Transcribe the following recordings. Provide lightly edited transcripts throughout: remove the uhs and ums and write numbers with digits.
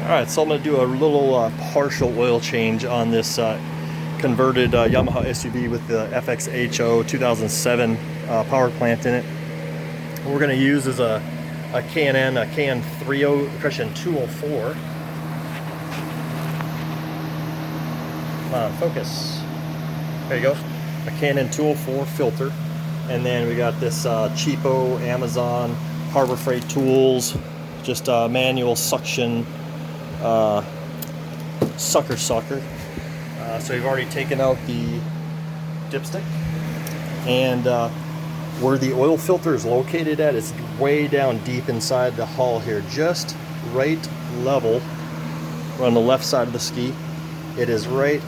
Alright, so I'm going to do a little partial oil change on this converted Yamaha SUV with the FXHO 2007 power plant in it. What we're going to use is a K&N, a KN30, correction, 204. Come on, focus. There you go. A K&N 204 filter. And then we got this cheapo Amazon Harbor Freight Tools, just manual suction sucker. So we've already taken out the dipstick, and where the oil filter is located at is way down deep inside the hull here, just right level. We're on the left side of the ski. It is right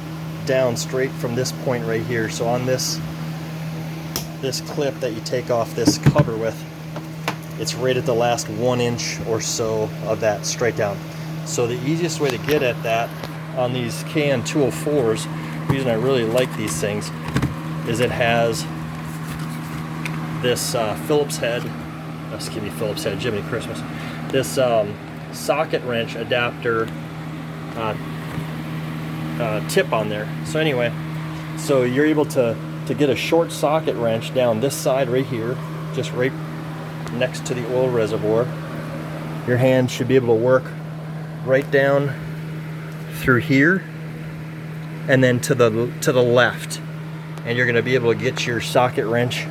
down straight from this point right here. So on this clip that you take off this cover with, it's right at the last 1 inch or so of that straight down. So the easiest way to get at that on these KN 204s, the reason I really like these things, is it has this Phillips head, Jiminy Christmas, this socket wrench adapter tip on there. So anyway, so you're able to get a short socket wrench down this side right here, just right next to the oil reservoir. Your hand should be able to work right down through here and then to the left, and you're going to be able to get your socket wrench.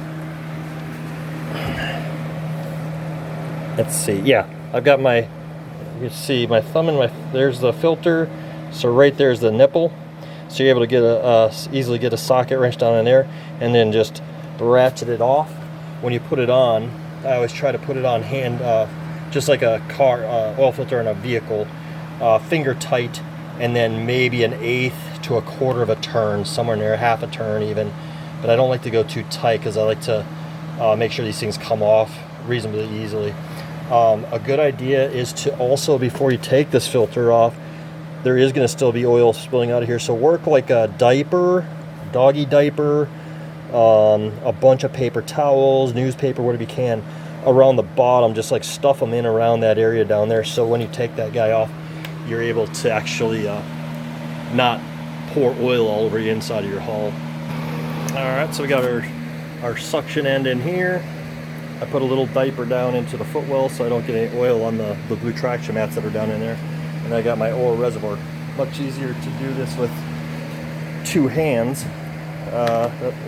Let's see, yeah, I've got my, you can see my thumb and there's the filter, so right there's the nipple, so you're able to get easily get a socket wrench down in there, and then just ratchet it off. When you put it on, I always try to put it on hand, just like a car oil filter in a vehicle, finger tight, and then maybe 1/8 to 1/4 of a turn, somewhere near half a turn even. But I don't like to go too tight because I like to make sure these things come off reasonably easily. A good idea is to also, before you take this filter off, there is going to still be oil spilling out of here, so work like a diaper, doggy diaper, a bunch of paper towels, newspaper, whatever you can, around the bottom. Just like stuff them in around that area down there, so when you take that guy off, you're able to actually not pour oil all over the inside of your hull. Alright, so we got our suction end in here. I put a little diaper down into the footwell so I don't get any oil on the blue traction mats that are down in there. And I got my oil reservoir. Much easier to do this with two hands.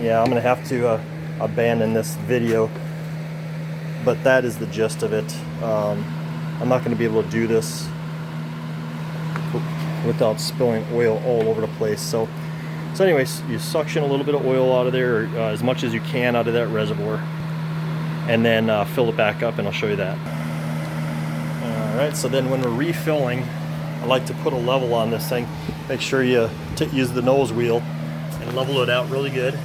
Yeah, I'm going to have to abandon this video, but that is the gist of it. I'm not going to be able to do this without spilling oil all over the place. So anyways, you suction a little bit of oil out of there, as much as you can out of that reservoir, and then fill it back up, and I'll show you that. Alright, so then when we're refilling, I like to put a level on this thing. Make sure you use the nose wheel and level it out really good.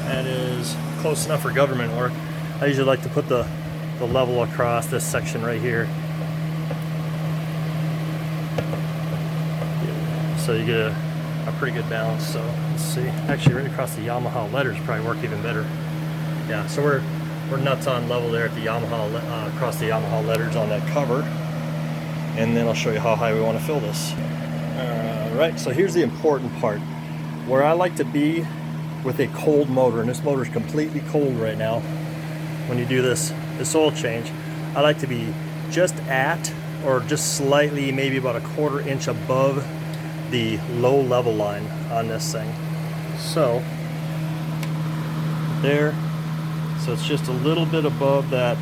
That is close enough for government work. I usually like to put the level across this section right here, so you get a pretty good balance. So let's see, actually right across the Yamaha letters probably work even better. Yeah, so we're nuts on level there at the Yamaha, across the Yamaha letters on that cover, and then I'll show you how high we want to fill this. Alright, so here's the important part. Where I like to be with a cold motor, and this motor is completely cold right now, when you do this oil change, I like to be just at, or just slightly, maybe about 1/4 inch above the low level line on this thing. So there, so it's just a little bit above that,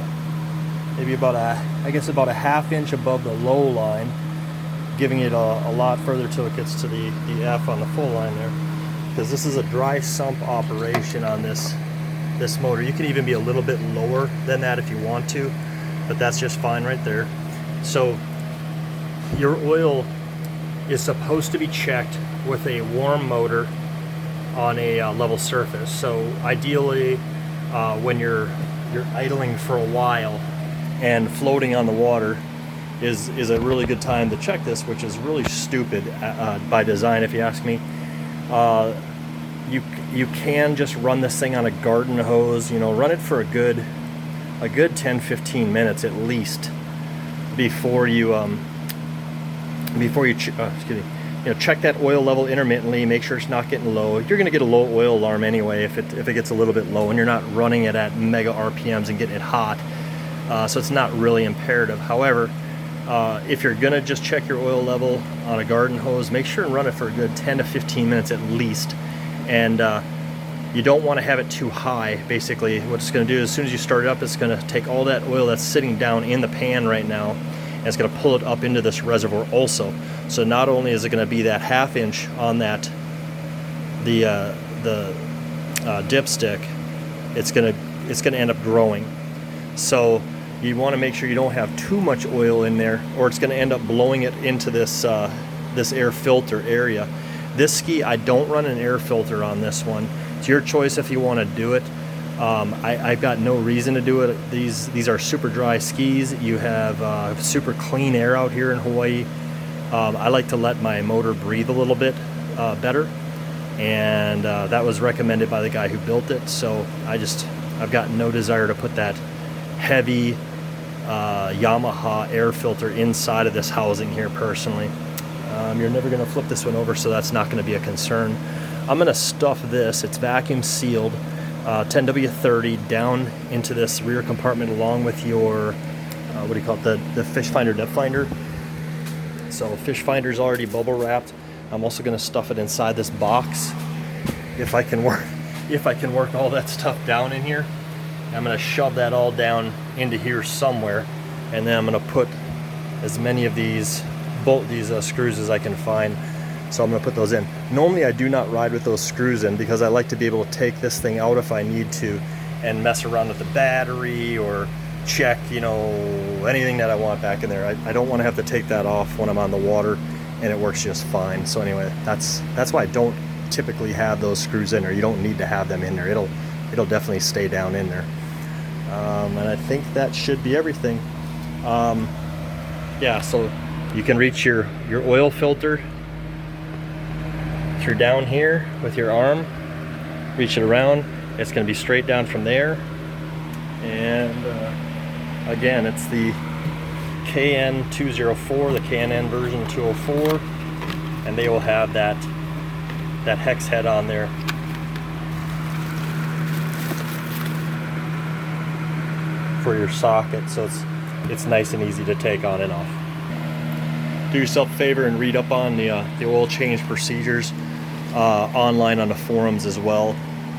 maybe about I guess about 1/2 inch above the low line, giving it a lot further till it gets to the F on the full line there, because this is a dry sump operation on this motor. You can even be a little bit lower than that if you want to, but that's just fine right there. So your oil is supposed to be checked with a warm motor on a level surface. So ideally, when you're idling for a while and floating on the water is a really good time to check this, which is really stupid by design, if you ask me. You can just run this thing on a garden hose, run it for a good a good 10-15 minutes at least before you check that oil level intermittently, make sure it's not getting low. You're going to get a low oil alarm anyway if it gets a little bit low and you're not running it at mega RPMs and getting it hot. So it's not really imperative. However, if you're going to just check your oil level on a garden hose, make sure and run it for a good 10 to 15 minutes at least. And you don't want to have it too high. Basically, what it's going to do, as soon as you start it up, it's going to take all that oil that's sitting down in the pan right now, and it's going to pull it up into this reservoir also. So not only is it going to be that ½ inch on that the dipstick, it's going to end up growing. So you want to make sure you don't have too much oil in there, or it's going to end up blowing it into this this air filter area. This ski, I don't run an air filter on this one. It's your choice if you want to do it. I've got no reason to do it. These are super dry skis. You have super clean air out here in Hawaii. I like to let my motor breathe a little bit better, and that was recommended by the guy who built it. So I've got no desire to put that heavy Yamaha air filter inside of this housing here personally. You're never going to flip this one over, so that's not going to be a concern. I'm going to stuff this, it's vacuum sealed, 10W30 down into this rear compartment along with your, what do you call it, the fish finder depth finder. So fish finder's already bubble wrapped. I'm also going to stuff it inside this box if I can work all that stuff down in here. I'm going to shove that all down into here somewhere, and then I'm going to put as many of these screws as I can find. So I'm going to put those in. Normally I do not ride with those screws in because I like to be able to take this thing out if I need to and mess around with the battery or check, anything that I want back in there. I don't want to have to take that off when I'm on the water, and it works just fine. So anyway, that's why I don't typically have those screws in there. You don't need to have them in there. It'll definitely stay down in there. And I think that should be everything. Yeah, so you can reach your oil filter. If you're down here with your arm, reach it around, it's going to be straight down from there. And again, it's the KN204, the KNN version 204, and they will have that hex head on there. For your socket, so it's nice and easy to take on and off. Do yourself a favor and read up on the oil change procedures online on the forums as well.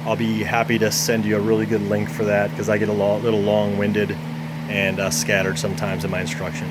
I'll be happy to send you a really good link for that because I get a little long-winded and scattered sometimes in my instruction.